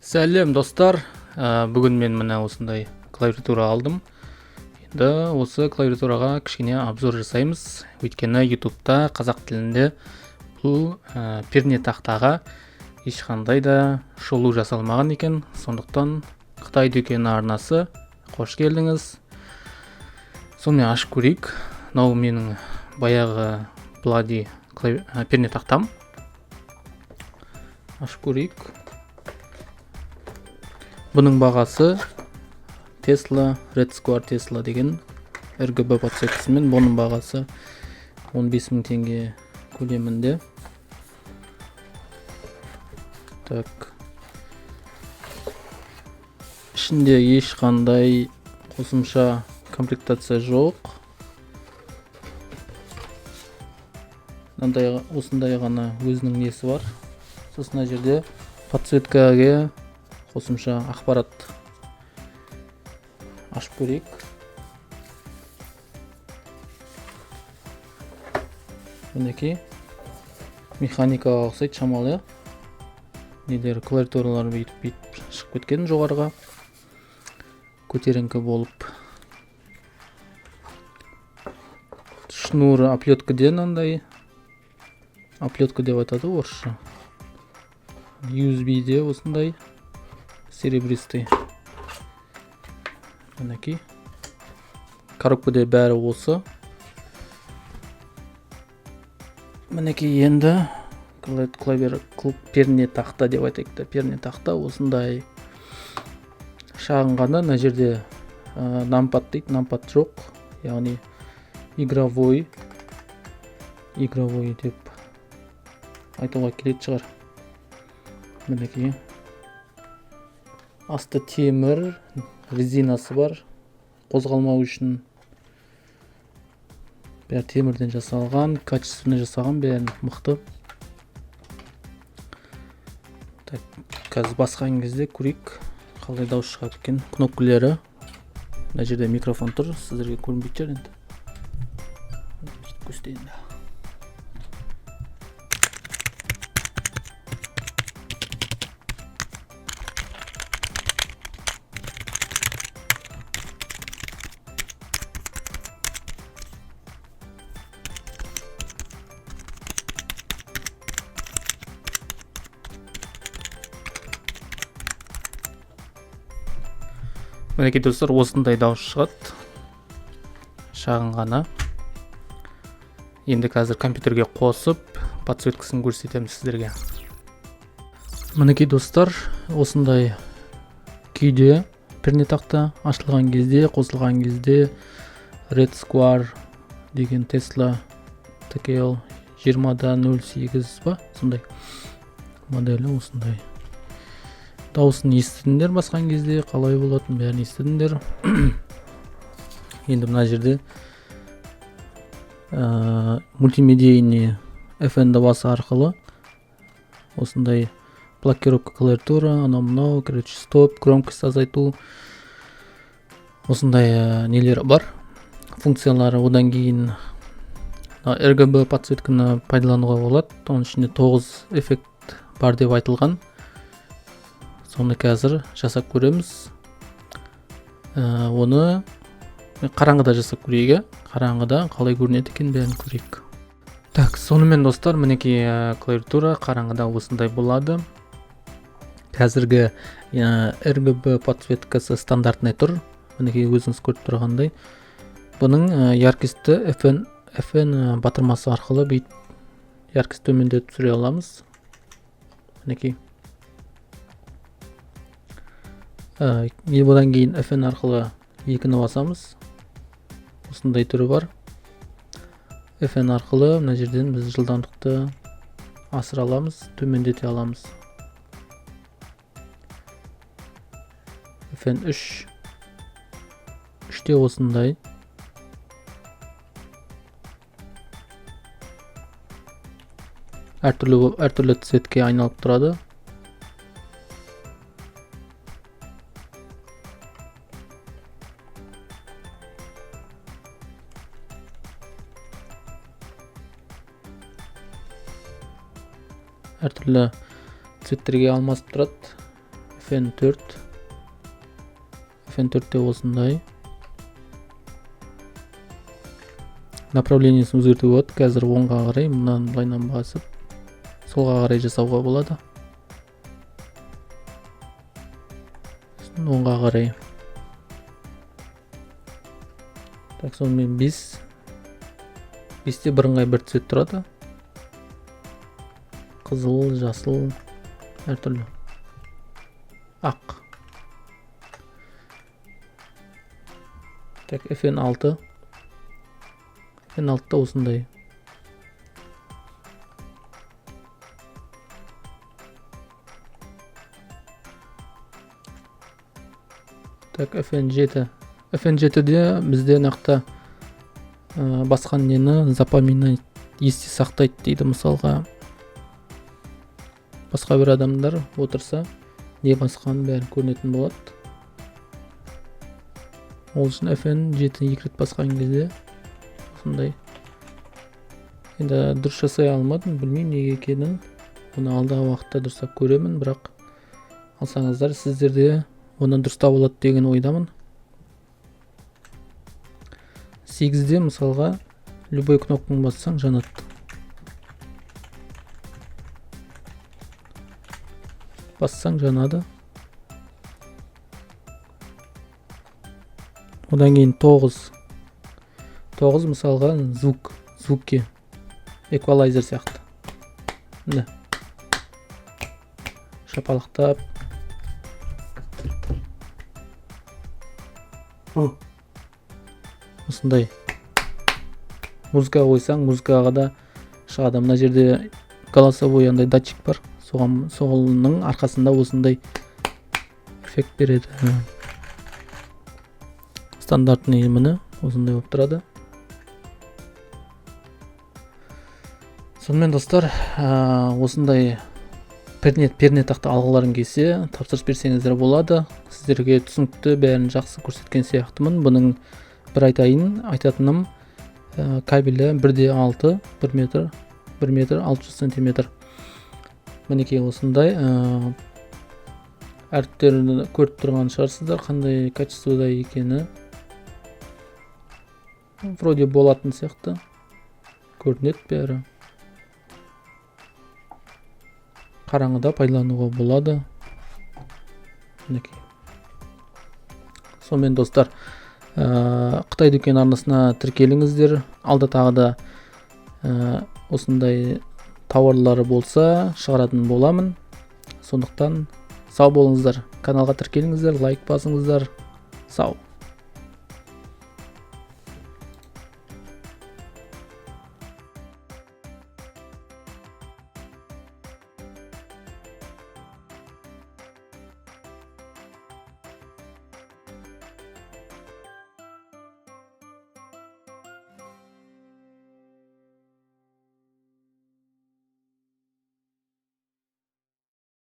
Сәлем достар, бүгін мен мына осындай клавиатура алдым. Енді осы клавиатураға кішкене обзор жасаймыз. Өйткені ютубта қазақ тілінде бұл перне тақтаға ешқандай да шолу жасалмаған екен. Сондықтан Қытай дүкені арнасы, қош келдіңіз. Сонымен ашып көрейік. Мынау менің баяғы Bloody перне тақтам. Ашып көрейік. Бұның бағасы Tesla Red Square Tesla деген RGB подсветкасымен. Бұның бағасы 15 000 теңге көлемінде. Так. Ішінде ешқандай қосымша комплектация жоқ. Осындай ғана өзінің несі бар. Сосын жерде подсветкаға қосымша ақпарат. Ашып көрейік. Мінекей механикаға ұқсайды шамалы. Нелер клавиатуралар бүйтіп шығып кеткен жоғарыға. Көтеріңкі болып. Шнуры оплеткіден андай. Оплетка деп айтады орысша. USB-де осындай серебристый. Мінекей. Коробкада бәрі осы. Мінекей енді перне тақта деп айтайық. Перне тақта осындай шағын ғана. Мына жерде нампад дейді, нампад жоқ. Яғни игровой деп айтуға келетін шығар. Мінекей. Асты темір, резинасы бар. Қозғалмау үшін бәрі темірден жасалған, качественно жасалған, бәрі мықты. Так, қазір басқан кезде көрейік қалай дауыс шығады екен. Кнопкалары. Мына жерде микрофон тұр, сіздерге көрінбейді шығар енді. Көрсетейін. Мінекей достар, осындай дауыс шығады. Шағын ғана. Енді қазір компьютерге қосып, подсветкасын көрсетемін сіздерге. Мінекей достар, осындай күйде перне тақта ашылған кезде, қосылған кезде Red Square деген Tesla TKL 20-08 ба? Сондай моделі осындай. Дауысын естідіңдер басқан кезде, қалай болатын бәрін естідіңдер. Енді мына жерде мультимедийный FN дыбысы арқылы осындай блокировка клавиатура, анау-мынау, короче, стоп, громкость азайту, осындай нелер бар, функциялары. Одан кейін RGB подсветканы пайдалануға болады. Оның ішінде 9 эффект бар деп айтылған. Соны қазір жасап көреміз. Оны қараңғыда жасап көрейік. Қараңғыда қалай көрінеді екен бәрін көрейік. Так, сонымен достар, мінекей клавиатура қараңғыда осындай болады. Қазіргі RGB подсветкасы стандартный тұр. Мінекей өзіңіз көріп тұрғандай. Бұның яркості FN батырмасы арқылы бүйтіп яркость төмендетіп түсіре аламыз. Мінекей. Одан кейін FN арқылы екіні басамыз. Осындай түрі бар. FN арқылы мына жерден біз жылдамдықты асыра аламыз, төмендете аламыз. FN 3. 3-те осындай. Әртүрлі цветке айналып тұрады. әртүрлі цветтерге алмасып тұрады. FN4 FN4-те осындай направлениесін өзгертуге болады. Қазір оңға қарай, мұнан былайынан басып солға қарай жасауға болады. Оңға қарай. Так, сонымен 5-те бірыңғай бір цвет тұрады. Қызыл, жасыл, әртүрлі. Ақ. Так, FN6. FN6-та осындай. Так, FN7. FN7-де бізде нақты басқан нені запоминать есте сақтайды дейді. Мысалға, басқа бір адамдар отырса, не басқан бәрі көрінетін болады. Ол үшін FN7 екі рет басқан кезде осындай. Енді дұрыс жасай алмадым, білмеймін неге екенін. Оны алдағы уақытта дұрыстап көремін, бірақ алсаңыздар сіздерде оны дұрыстап болады деген ойдамын. 8-де мысалға любой кнопканы бассаң жанады. Бассаң жанады. Одан кейін 9 мысалға звукке эквалайзер сияқты. Міне. Шапалақтап. Осындай. Музыка қойсаң, музыкаға да шығады. Мына жерде голосовой андай датчик бар. Соғылының арқасында осындай эффект береді. Стандартный міне осындай болып тұрады. Сонымен достар, осындай пернетақты алғыларын келсе, тапсырыс берсеңіздер болады. Сіздерге түсінікті, бәрін жақсы көрсеткен сияқтымын. Бұның бір айтатыным, кабелі 1/6, 1 метр 600 сантиметр. Мінекей осындай әріптерін көріп тұрған шығарсыздар, қандай качествода екені. Вроде болатын сияқты көрінеді бәрі. Қараңғыда пайдалануға болады. Мінекей. Сонымен достар, Қытай дүкен арнасына тіркеліңіздер. Алда тағы да осындай тауарлары болса шығаратын боламын. Сондықтан сау болыңыздар. Каналға тіркеліңіздер, лайк басыңыздар. Сау.